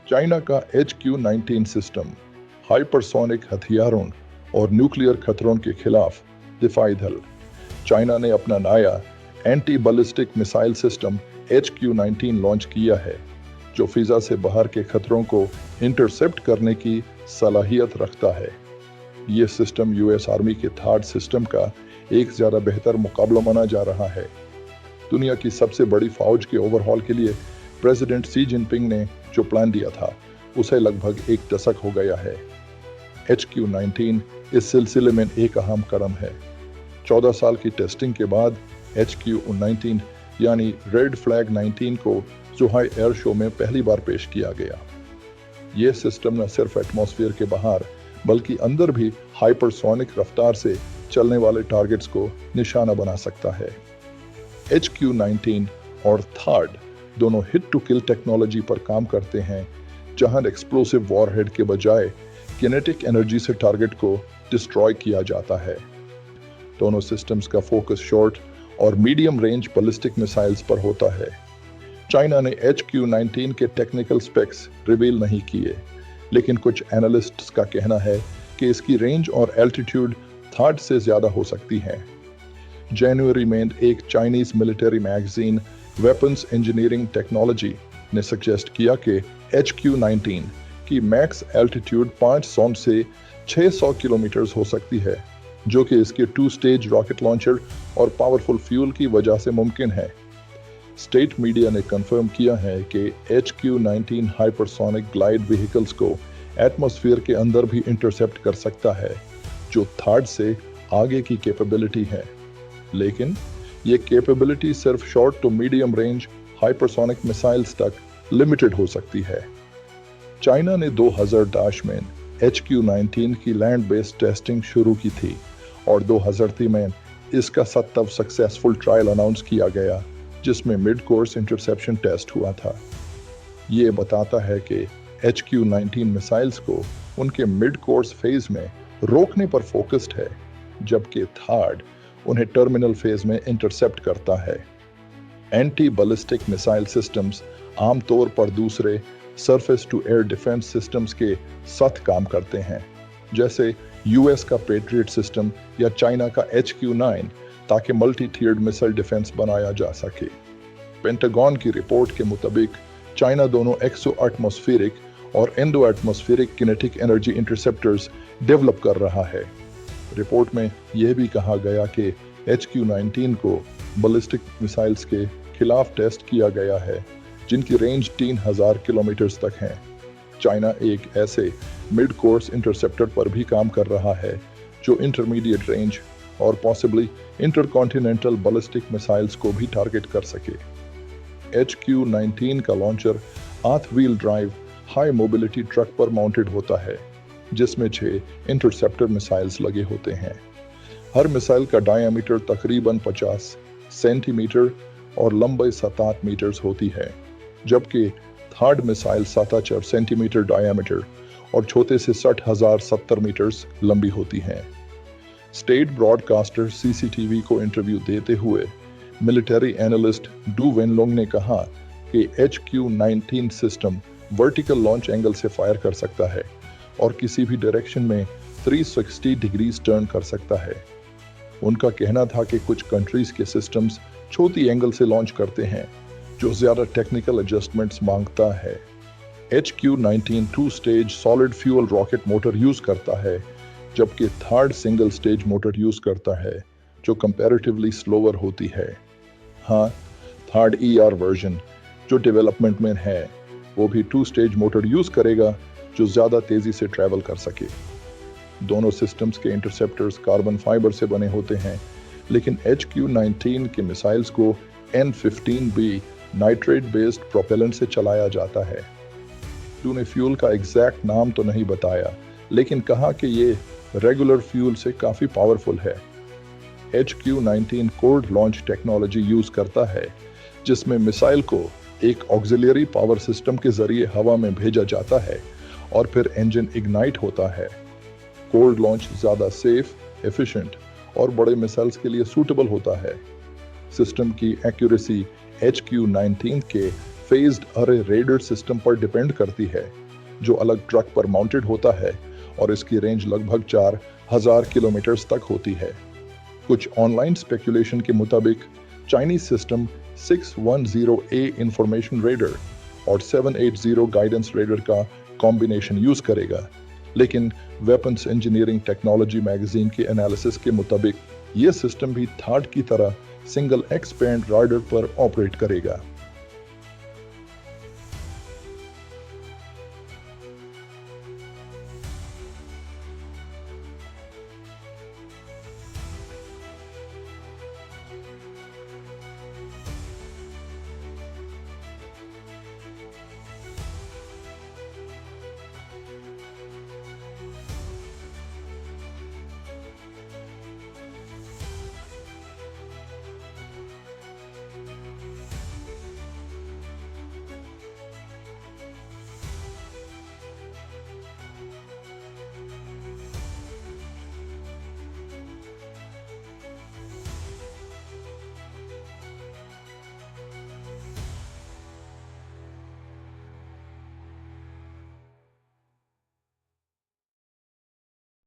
China का HQ-19 system hypersonic हथियारों और न्यूक्लियर खतरों के खिलाफ दिफाई दल। चाइना ने अपना नया anti ballistic missile system HQ-19 launch किया है, जो फिजा से बाहर के खतरों को इंटरसेप्ट करने की सलाहियत रखता है। ये सिस्टम यूएस आर्मी के थर्ड सिस्टम का एक ज़्यादा बेहतर मुकाबला माना जा रहा है। दुनिया की सबसे बड़ी फौज के ओवरहॉल के लिए प्रेसिडेंट सी जिनपिंग ने जो प्लान दिया था, उसे लगभग एक दशक हो गया है। HQ-19 इस सिलसिले में एक अहम कदम है। 14 साल की टेस्टिंग के बाद HQ-19 यानी रेड फ्लैग 19 को जुहाई एयर शो में पहली बार पेश किया गया। ये सिस्टम न सिर्फ एटमॉस्फेयर के बाहर बल्कि अंदर भी हाइपरसोनिक रफ्तार से चलने वाले टारगेट्स को निशाना बना सकता है। HQ-19 और थर्ड दोनों हिट टू किल टेक्नोलॉजी पर काम करते हैं, जहां एक्सप्लोसिव वॉरहेड के बजाय किनेटिक एनर्जी से टारगेट को डिस्ट्रॉय किया जाता है। दोनों सिस्टम्स का फोकस शॉर्ट और मीडियम रेंज बैलिस्टिक मिसाइल्स पर होता है। चाइना ने HQ-19 के टेक्निकल स्पेक्स रिवील नहीं किए, लेकिन कुछ एनालिस्ट्स का कहना है कि इसकी रेंज और एल्टीट्यूड थर्ड से ज्यादा हो सकती है। जनवरी में एक Chinese military magazine weapons engineering technology ने सजेस्ट किया कि HQ-19 की मैक्स एल्टीट्यूड 500 से 600 किलोमीटर हो सकती है, जो कि इसके 2 स्टेज रॉकेट लॉन्चर और पावरफुल फ्यूल की वजह से मुमकिन है। स्टेट मीडिया ने कंफर्म किया है कि HQ-19 हाइपरसोनिक ग्लाइड व्हीकल्स को एटमॉस्फेयर के अंदर भी इंटरसेप्ट कर सकता है, जो थर्ड से आगे की कैपेबिलिटी है। लेकिन ये कैपेबिलिटी सिर्फ short to medium range hypersonic missiles तक लिमिटेड हो सकती है। चाइना ने 2010 में HQ-19 की लैंड बेस्ड टेस्टिंग शुरू की थी और 2003 में इसका 7वां सक्सेसफुल ट्रायल अनाउंस किया गया, जिसमें मिड कोर्स इंटरसेप्शन टेस्ट हुआ था। ये बताता है कि HQ-19 मिसाइल्स को उनके मिड कोर्स फेज में रोकने पर फोकस्ड है, जबकि थर्ड उन्हें टर्मिनल फेज में इंटरसेप्ट करता है। एंटी बैलिस्टिक मिसाइल सिस्टम्स आमतौर पर दूसरे surface to air defence systems के साथ काम करते हैं, जैसे यूएस का पेट्रियट सिस्टम या चाइना का HQ-9, ताकि मल्टी टियर्ड मिसाइल डिफेंस बनाया जा सके। पेंटागन की रिपोर्ट के मुताबिक चाइना दोनों एक्सो एटमॉस्फेरिक और endo atmospheric kinetic energy interceptors develop कर रहा है। रिपोर्ट में यह भी कहा गया कि HQ-19 को बैलिस्टिक मिसाइल्स के खिलाफ टेस्ट किया गया है, जिनकी रेंज 3000 किलोमीटर तक है। चाइना एक ऐसे मिड कोर्स इंटरसेप्टर पर भी काम कर रहा है, जो इंटरमीडिएट रेंज और पॉसिबली इंटरकॉन्टिनेंटल बैलिस्टिक मिसाइल्स को भी टारगेट कर सके। HQ-19 का launcher 8 wheel drive high mobility truck पर माउंटेड होता है, जिसमें 6 इंटरसेप्टर मिसाइल्स लगे होते हैं। हर मिसाइल का डायमीटर तकरीबन 50 सेंटीमीटर और लंबाई 7-8 मीटर होती है, जबकि थर्ड मिसाइल 7-4 सेंटीमीटर डायमीटर और छोटे से 60,070 मीटर लंबी होती हैं। स्टेट ब्रॉडकास्टर CCTV को इंटरव्यू देते हुए मिलिट्री एनालिस्ट डू वेनलोंग ने कहा कि HQ-19 system vertical launch angle से फायर कर सकता है और किसी भी डायरेक्शन में 360 डिग्रीज टर्न कर सकता है। उनका कहना था कि कुछ कंट्रीज के सिस्टम्स छोटी एंगल से लॉन्च करते हैं, जो ज्यादा टेक्निकल एडजस्टमेंट्स मांगता है। HQ-19 2 stage solid fuel rocket motor use करता है, जबकि third single stage motor use करता है, जो कंपैरेटिवली स्लोअर होती है। हाँ, थर्ड ER वर्जन जो डेवलपमेंट में है, वो भी 2 स्टेज मोटर यूज करेगा, जो ज्यादा तेजी से ट्रैवल कर सके। दोनों सिस्टम्स के इंटरसेप्टर्स कार्बन फाइबर से बने होते हैं, लेकिन HQ-19 के मिसाइल्स को N-15B नाइट्रेट बेस्ड प्रोपेलेंट से चलाया जाता है। तूने फ्यूल का एग्जैक्ट नाम तो नहीं बताया, लेकिन कहा कि ये रेगुलर फ्यूल से काफी पावरफुल है। HQ-19 cold launch technology use करता है, जिसमें मिसाइल को एक ऑक्सिलरी पावर सिस्टम के जरिए हवा में भेजा जाता है और फिर इंजन इग्नाइट होता है। कोल्ड लॉन्च ज्यादा सेफ, एफिशिएंट और बड़े मिसाइल्स के लिए सूटेबल होता है। सिस्टम की एक्यूरेसी HQ-19 के फेज्ड अरे रेडर सिस्टम पर डिपेंड करती है, जो अलग ट्रक पर माउंटेड होता है और इसकी रेंज लगभग 4000 किलोमीटर तक होती है। कुछ ऑनलाइन स्पेकुलेशन के मुताबिक Chinese system 610A information raider और 780 गाइडेंस रेडर का कॉम्बिनेशन यूज करेगा, लेकिन वेपन्स इंजीनियरिंग टेक्नोलॉजी मैगजीन के एनालिसिस के मुताबिक यह सिस्टम भी थार्ड की तरह सिंगल एक्स बैंड राडार पर ऑपरेट करेगा।